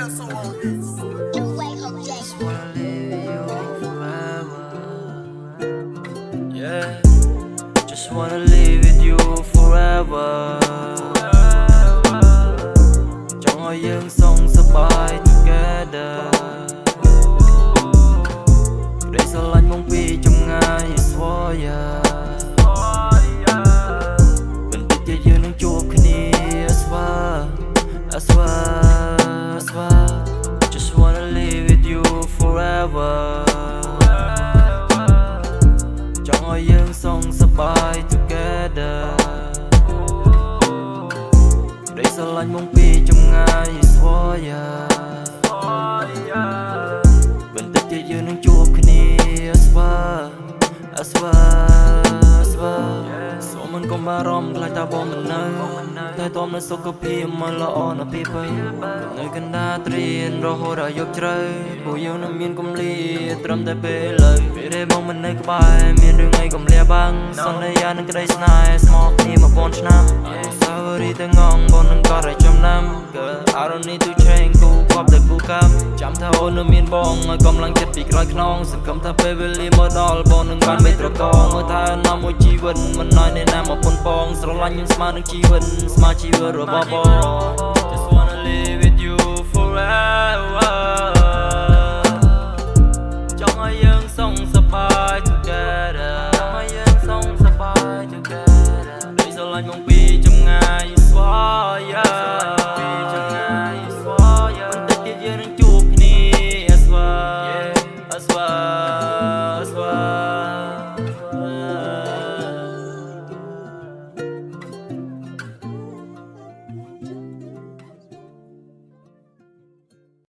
Yeah, just wanna live with you forever. Trong hỏi dương song sắp together. Để sao lạnh mong pi trong ngày xóa ya. Mình biết giờ dương nâng chuộc khi I swear, I swear, I swear. Just wanna live with you forever. Trong hỏi dương song sắp together. Để sao lạnh mong pi trong ngày xóa ya. Mình biết giờ dương nâng chuộc khi I swear, I swear, I swear. So mình có mà rõm lại ta bỏ mình nơi Thay tóm nơi số copy mà lo on ở people Nơi cần đá triền rồi hồ đã dốc trời Bộ yêu nó miên công ly trầm tay bê lời Vì đây bóng mình nơi có bài miên đường ngay cầm lea băng Son đây ya nâng cái đây snai smoke ni mà bon snam Sao đi tới ngon bon nâng có rải trong năm I don't need to changeกูครอบแต่กูคำจำถ้าโอนมีนบองกำลังจะปีกลอยคลองสังคมถ้าไปเวลีมาดอลบอลหนึ่งการไม่ตระกองเมื่อท้ายน้ำมวยชีวิตมันน้อยในน้ำมาปนปองสระลันยังสมาหนึ่งชีวิตสมาชีวิตหรือบอบอ Just wanna live